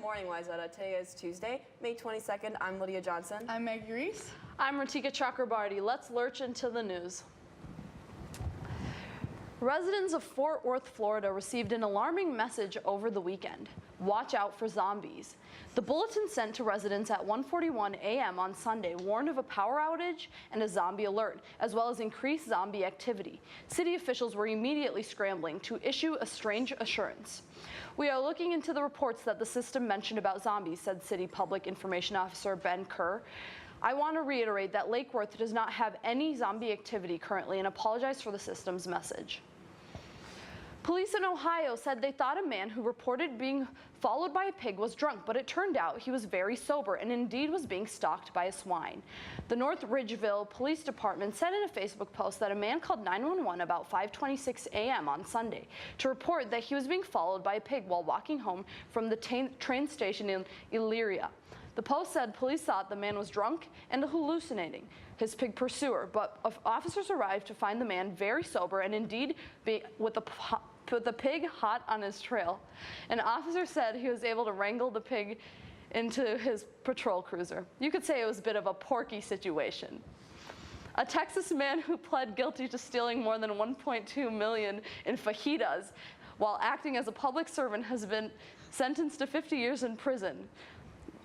morning, Wayzata. Today is Tuesday, May 22nd. I'm Lydia Johnson. I'm Maggie Reese. I'm Ratika Chakrabarty. Let's lurch into the news. Residents of Fort Worth, Florida received an alarming message over the weekend. Watch out for zombies. The bulletin sent to residents at 1:41 a.m. on Sunday warned of a power outage and a zombie alert, as well as increased zombie activity. City officials were immediately scrambling to issue a strange assurance. We are looking into the reports that the system mentioned about zombies, said City Public Information Officer Ben Kerr. I want to reiterate that Lake Worth does not have any zombie activity currently and apologize for the system's message. Police in Ohio said they thought a man who reported being followed by a pig was drunk, but it turned out he was very sober and indeed was being stalked by a swine. The North Ridgeville Police Department said in a Facebook post that a man called 911 about 5:26 a.m. on Sunday to report that he was being followed by a pig while walking home from the train station in Elyria. The post said police thought the man was drunk and hallucinating his pig pursuer, but officers arrived to find the man very sober and indeed with the pig hot on his trail. An officer said he was able to wrangle the pig into his patrol cruiser. You could say it was a bit of a Porky situation. A Texas man who pled guilty to stealing more than $1.2 million in fajitas while acting as a public servant has been sentenced to 50 years in prison.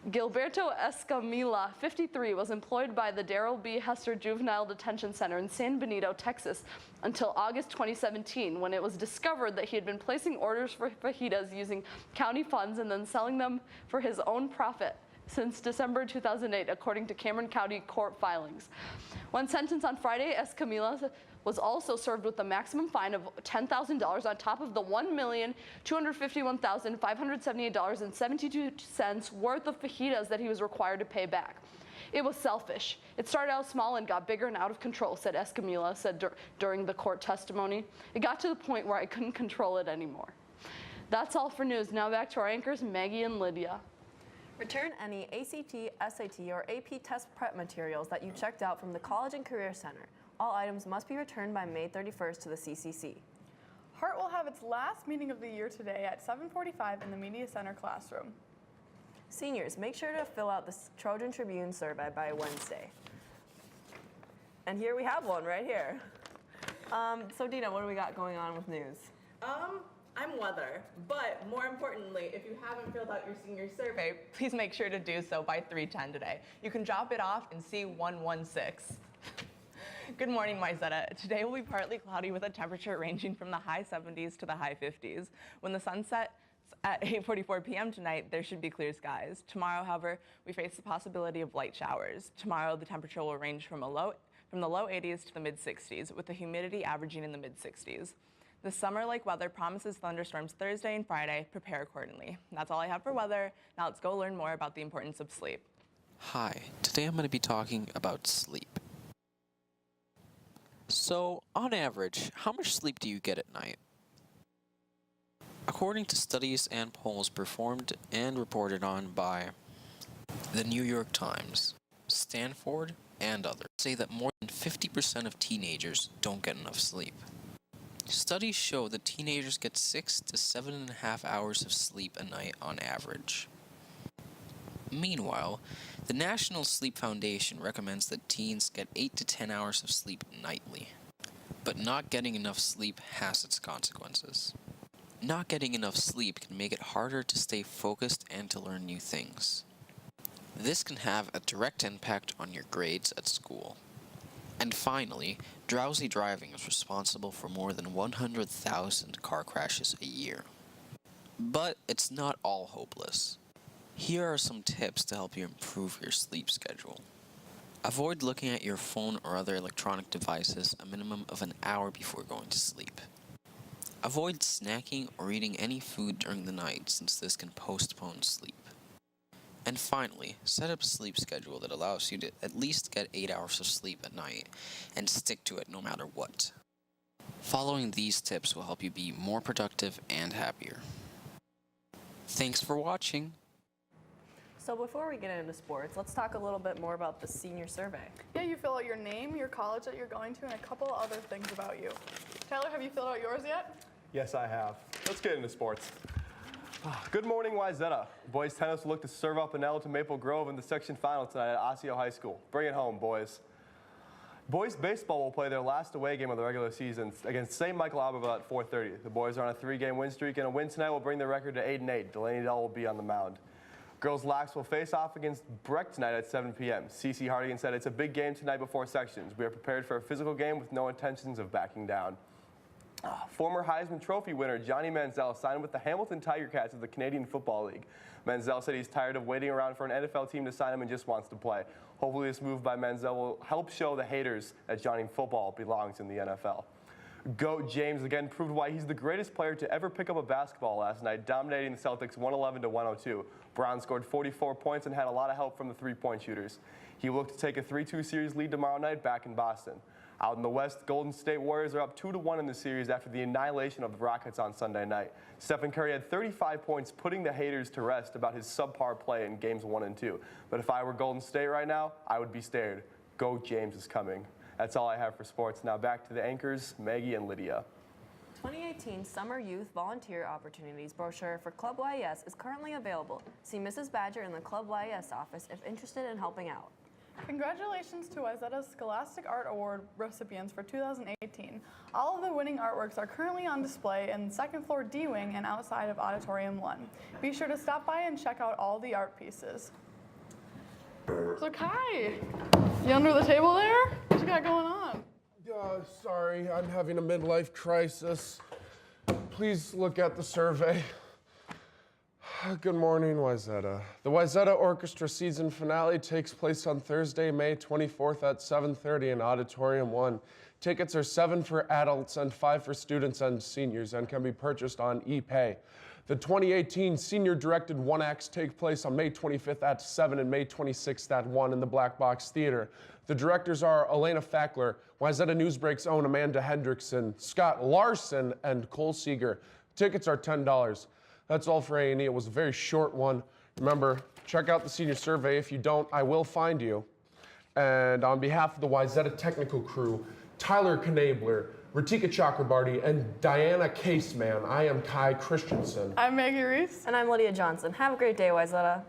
Gilberto Escamilla, 53, was employed by the Darrell B. Hester Juvenile Detention Center in San Benito, Texas, until August 2017, when it was discovered that he had been placing orders for fajitas using county funds and then selling them for his own profit since December 2008, according to Cameron County court filings. When sentenced on Friday, Escamilla was also served with a maximum fine of $10,000 on top of the $1,251,578.72 worth of fajitas that he was required to pay back. It was selfish. It started out small and got bigger and out of control, said Escamilla during the court testimony. It got to the point where I couldn't control it anymore. That's all for news. Now back to our anchors, Maggie and Lydia. Return any ACT, SAT, or AP test prep materials that you checked out from the College and Career Center. All items must be returned by May 31st to the CCC. Hart will have its last meeting of the year today at 7:45 in the Media Center classroom. Seniors, make sure to fill out the Trojan Tribune survey by Wednesday. And here we have one right here. So Dina, what do we got going on with news? I'm weather, but more importantly, if you haven't filled out your senior survey, please make sure to do so by 3:10 today. You can drop it off in C116. Good morning, Wayzata. Today will be partly cloudy with a temperature ranging from the high 70s to the high 50s. When the sun sets at 8:44 p.m. tonight, there should be clear skies. Tomorrow, however, we face the possibility of light showers. Tomorrow, the temperature will range from the low 80s to the mid 60s, with the humidity averaging in the mid 60s. The summer-like weather promises thunderstorms Thursday and Friday. Prepare accordingly. That's all I have for weather. Now let's go learn more about the importance of sleep. Hi, today I'm going to be talking about sleep. So, on average, how much sleep do you get at night? According to studies and polls performed and reported on by the New York Times, Stanford, and others, say that more than 50% of teenagers don't get enough sleep. Studies show that teenagers get 6 to 7.5 hours of sleep a night on average. Meanwhile, the National Sleep Foundation recommends that teens get 8 to 10 hours of sleep nightly. But not getting enough sleep has its consequences. Not getting enough sleep can make it harder to stay focused and to learn new things. This can have a direct impact on your grades at school. And finally, drowsy driving is responsible for more than 100,000 car crashes a year. But it's not all hopeless. Here are some tips to help you improve your sleep schedule. Avoid looking at your phone or other electronic devices a minimum of an hour before going to sleep. Avoid snacking or eating any food during the night, since this can postpone sleep. And finally, set up a sleep schedule that allows you to at least get 8 hours of sleep at night and stick to it no matter what. Following these tips will help you be more productive and happier. Thanks for watching. So before we get into sports, let's talk a little bit more about the senior survey. Yeah, you fill out your name, your college that you're going to, and a couple other things about you. Tyler, have you filled out yours yet? Yes, I have. Let's get into sports. Good morning, Wayzata. Boys tennis will look to serve up an L to Maple Grove in the section final tonight at Osseo High School. Bring it home, boys. Boys baseball will play their last away game of the regular season against St. Michael Abbeville at 4:30. The boys are on a 3-game win streak, and a win tonight will bring their record to 8-8. Delaney Dell will be on the mound. Girls Lax will face off against Breck tonight at 7 p.m. CC Hardigan said, "It's a big game tonight before sections. We are prepared for a physical game with no intentions of backing down." Former Heisman Trophy winner Johnny Manziel signed with the Hamilton Tiger Cats of the Canadian Football League. Manziel said he's tired of waiting around for an NFL team to sign him and just wants to play. Hopefully this move by Manziel will help show the haters that Johnny football belongs in the NFL. GOAT James again proved why he's the greatest player to ever pick up a basketball last night, dominating the Celtics 111-102. Brown scored 44 points and had a lot of help from the three-point shooters. He will look to take a 3-2 series lead tomorrow night back in Boston. Out in the West, Golden State Warriors are up 2-1 in the series after the annihilation of the Rockets on Sunday night. Stephen Curry had 35 points, putting the haters to rest about his subpar play in games 1 and 2. But if I were Golden State right now, I would be scared. GOAT James is coming. That's all I have for sports. Now back to the anchors, Maggie and Lydia. 2018 Summer Youth Volunteer Opportunities brochure for Club YES is currently available. See Mrs. Badger in the Club YES office if interested in helping out. Congratulations to Wayzata's Scholastic Art Award recipients for 2018. All of the winning artworks are currently on display in the second floor D wing and outside of Auditorium 1. Be sure to stop by and check out all the art pieces. So Kai, you under the table there? What you got going on? Sorry, I'm having a midlife crisis. Please look at the survey. Good morning, Wayzata. The Wayzata Orchestra season finale takes place on Thursday, May 24th at 7:30 in Auditorium 1. Tickets are $7 for adults and $5 for students and seniors and can be purchased on ePay. The 2018 senior-directed one-acts take place on May 25th at 7 and May 26th at 1 in the Black Box Theater. The directors are Elena Fackler, Wayzata Newsbreak's own Amanda Hendrickson, Scott Larson, and Cole Seeger. Tickets are $10. That's all for A&E. It was a very short one. Remember, check out the senior survey. If you don't, I will find you. And on behalf of the Wayzata technical crew, Tyler Knabler, Ratika Chakrabarty, and Diana Caseman, I am Kai Christensen. I'm Maggie Reese. And I'm Lydia Johnson. Have a great day, Wayzata.